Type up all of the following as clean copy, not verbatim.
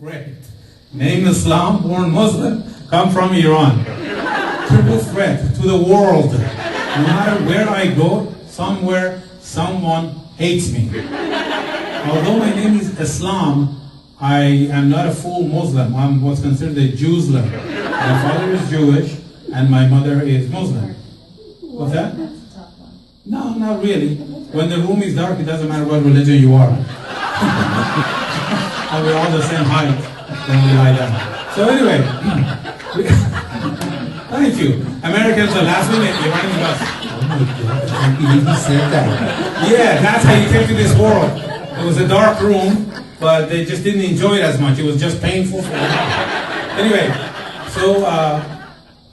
Great. Name Islam, born Muslim, come from Iran. Triple threat to the world. No matter where I go, somewhere, someone hates me. Although my name is Islam, I am not a full Muslim. I'm what's considered a Jewslim. My father is Jewish, and my mother is Muslim. What's that? No, not really. When the room is dark, it doesn't matter what religion you are. And we're all the same height when we lie down. So anyway, thank you. Americans are last minute, you're running the bus. Oh my God, I can't believe you said that. Yeah, that's how you came to this world. It was a dark room, but they just didn't enjoy it as much. It was just painful. Anyway, so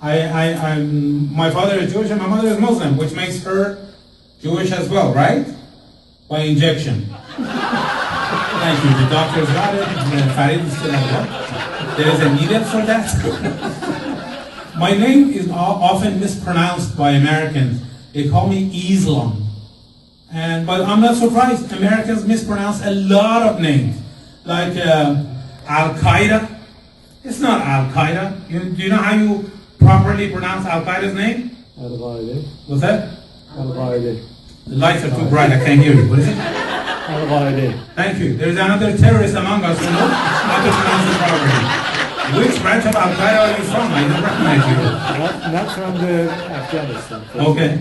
my father is Jewish and my mother is Muslim, which makes her Jewish as well, right? By injection. Thank you. The doctors got it. Farid is still at work. There is a needle for that. My name is often mispronounced by Americans. They call me Eslam. But I'm not surprised. Americans mispronounce a lot of names. Like Al-Qaeda. It's not Al-Qaeda. Do you know how you properly pronounce Al-Qaeda's name? Al-Qaeda. What's that? Al-Qaeda. The lights are too bright. I can't hear you. What is it? Al-Qaeda. Thank you. There's another terrorist among us who knows how to pronounce it properly. Which branch of Al-Qaeda are you from? I don't recognize you. Not from the Afghanistan. Okay.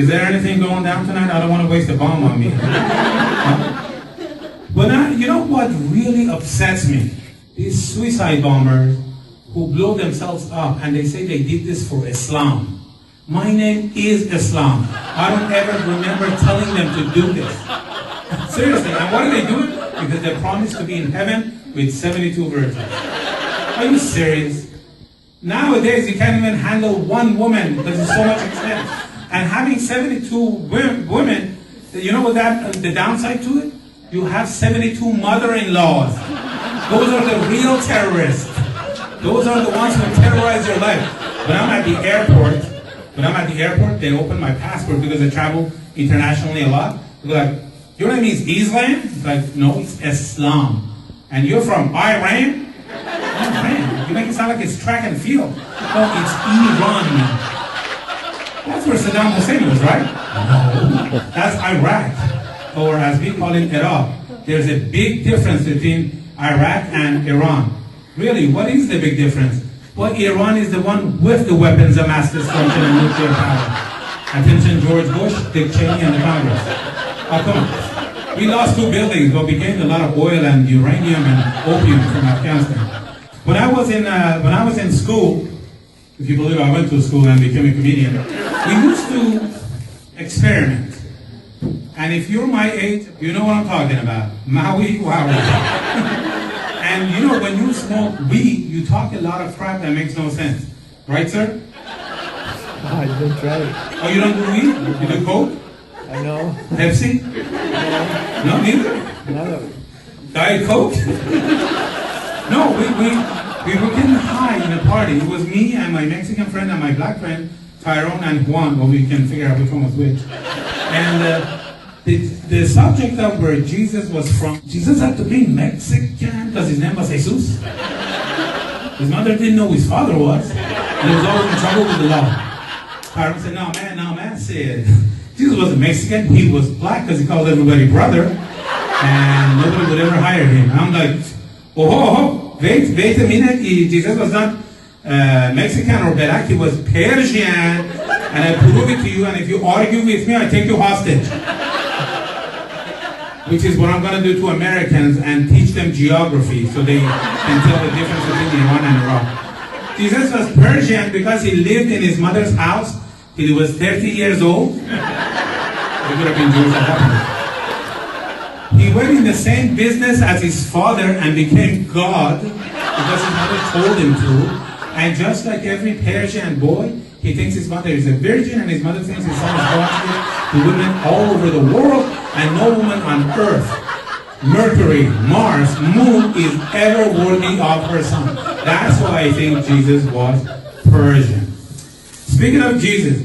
Is there anything going down tonight? I don't want to waste a bomb on me. But now, you know what really upsets me? These suicide bombers who blow themselves up and they say they did this for Islam. My name is Islam. I don't ever remember telling them to do this. Seriously, and why do they do it? Because they promised to be in heaven with 72 virgins. Are you serious? Nowadays, you can't even handle one woman because there's so much expense. And having 72 women, you know what the downside to it? You have 72 mother-in-laws. Those are the real terrorists. Those are the ones who terrorize your life. When I'm at the airport, they open my passport because I travel internationally a lot. They're like, your name is Eslam? It's like, no, it's Islam. And you're from Iran? Iran? You make it sound like it's track and field. No, it's Iran. That's where Saddam Hussein was, right? No, that's Iraq. Or as we call it, Iraq. There's a big difference between Iraq and Iran. Really, what is the big difference? Well, Iran is the one with the weapons of mass destruction and nuclear power. Attention, George Bush, Dick Cheney, and the Congress. Oh, come on. We lost 2 buildings, but we gained a lot of oil and uranium and opium from Afghanistan. When I was in school, if you believe I went to school and became a comedian, we used to experiment. And if you're my age, you know what I'm talking about. Maui Wawa. And you know, when you smoke weed, you talk a lot of crap that makes no sense. Right, sir? I didn't try it. Oh, you don't do weed? You do coke? I know. Pepsi? No, neither? No. Diet Coke? No, we were getting high in a party. It was me and my Mexican friend and my black friend, Tyrone and Juan, but we can figure out which one was which. And the subject of where Jesus was from, Jesus had to be Mexican because his name was Jesus. His mother didn't know who his father was, and he was always in trouble with the law. Tyrone said, no man, said, Jesus wasn't Mexican, he was black because he called everybody brother, and nobody would ever hire him. I'm like, wait a minute, Jesus was not Mexican or black, he was Persian, and I prove it to you, and if you argue with me, I take you hostage. Which is what I'm going to do to Americans and teach them geography so they can tell the difference between Iran and Iraq. Jesus was Persian because he lived in his mother's house till he was 30 years old. He could have been Jewish at that point. He went in the same business as his father and became God because his mother told him to. And just like every Persian boy, he thinks his mother is a virgin and his mother thinks his son is God to women all over the world. And no woman on Earth, Mercury, Mars, Moon is ever worthy of her son. That's why I think Jesus was Persian. Speaking of Jesus,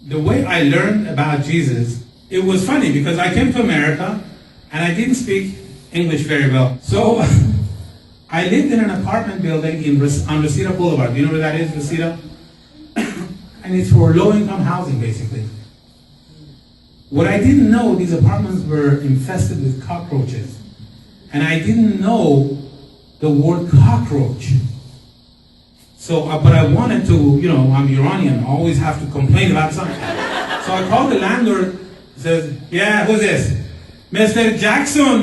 the way I learned about Jesus, it was funny because I came to America and I didn't speak English very well. So I lived in an apartment building on Reseda Boulevard. Do you know where that is, Reseda? And it's for low-income housing, basically. What I didn't know, these apartments were infested with cockroaches. And I didn't know the word cockroach. So, but I wanted to, I'm Iranian, I always have to complain about something. So I called the landlord, says, yeah, who's this? Mr. Jackson.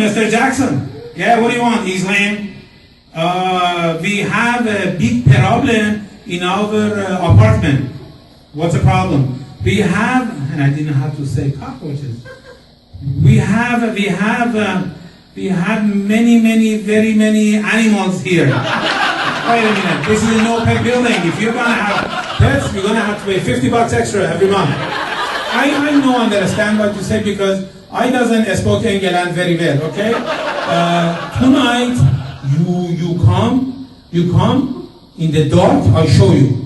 Yeah, what do you want, Eslam? We have a big problem in our apartment. What's the problem? We have, and I didn't have to say cockroaches. We have many, very many animals here. Wait a minute, this is a no-pet building. If you're gonna have pets, you're gonna have to pay $50 extra every month. I know, understand what you say because I doesn't speak English very well, okay? Tonight, you come in the dark, I'll show you.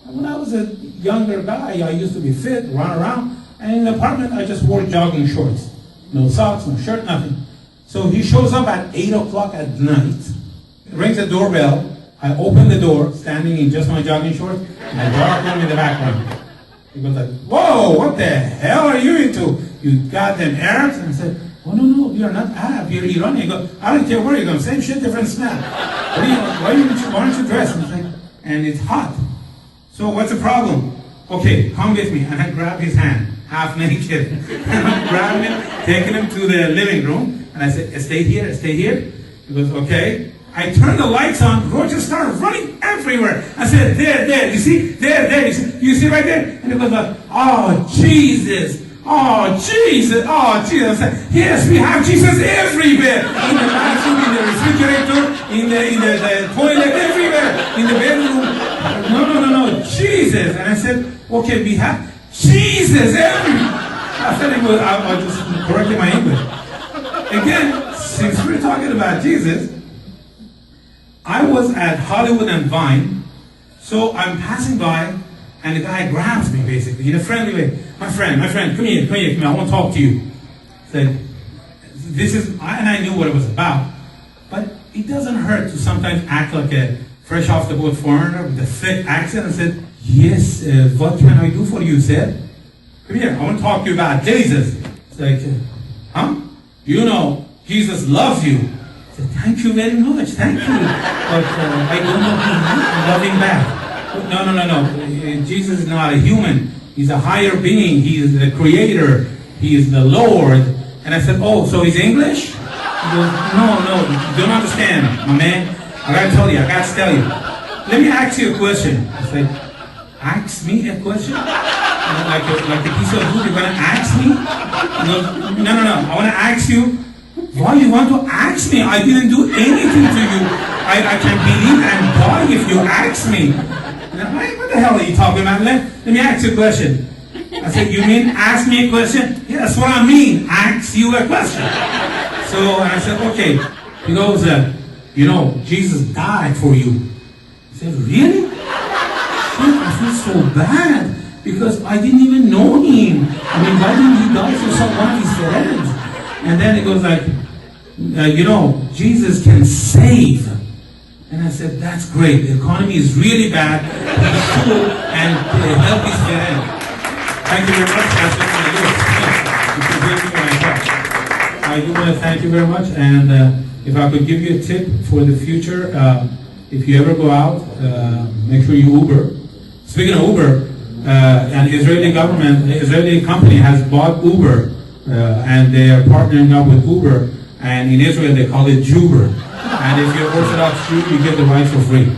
When I was a younger guy, I used to be fit, run around, and in the apartment, I just wore jogging shorts. No socks, no shirt, nothing. So he shows up at 8 o'clock at night, rings the doorbell, I open the door, standing in just my jogging shorts, and a dark room in the background. He goes like, whoa, what the hell are you into? You goddamn Arabs? And I said, oh no, you're not Arab, you're Iranian. He goes, I don't care where you're going, same shit, different smell. Why aren't you dressed? And it's hot. So what's the problem? Okay, come with me. And I grab his hand, half naked. And I'm grabbing him, taking him to the living room. And I said, stay here. He goes, okay. I turned the lights on, roaches started running everywhere. I said, there, you see? There, you see right there? And it was like, oh, Jesus. I said, yes, we have Jesus everywhere. In the bathroom, in the refrigerator, in the toilet, everywhere. In the bedroom. No, Jesus. And I said, okay, we have Jesus everywhere. I said, I'll just correct my English. Again, since we're talking about Jesus, I was at Hollywood and Vine, so I'm passing by, and the guy grabs me, basically, in a friendly way. My friend, come here, I want to talk to you. Said, and I knew what it was about, but it doesn't hurt to sometimes act like a fresh off the boat foreigner with a thick accent, and said, yes, what can I do for you, sir? Come here, I want to talk to you about Jesus. It's like, huh? You know, Jesus loves you. I said, thank you very much, thank you. But I don't know him, love him back. No. Jesus is not a human. He's a higher being. He is the creator. He is the Lord. And I said, oh, so he's English? He goes, no, you don't understand, my man. I gotta tell you. Let me ask you a question. I said, ask me a question? Like a piece of food, you're gonna ask me? He goes, no. I wanna ask you, why you want to ask me? I didn't do anything to you. I can believe and die if you ask me. What the hell are you talking about? Let me ask you a question. I said, you mean ask me a question? Yeah, that's what I mean. Ask you a question. So I said, okay. He goes, Jesus died for you. I said, really? Shit, I feel so bad because I didn't even know him. Why didn't he die for one of his friends? And then it goes like, Jesus can save. And I said, that's great. The economy is really bad. Be sure and help his friends. Thank you very much. That's what I do. I do want to thank you very much. And if I could give you a tip for the future, if you ever go out, make sure you Uber. Speaking of Uber, an Israeli company has bought Uber, and they are partnering up with Uber. And in Israel, they call it Juber. And if you're Orthodox Jew, you get the ride for free.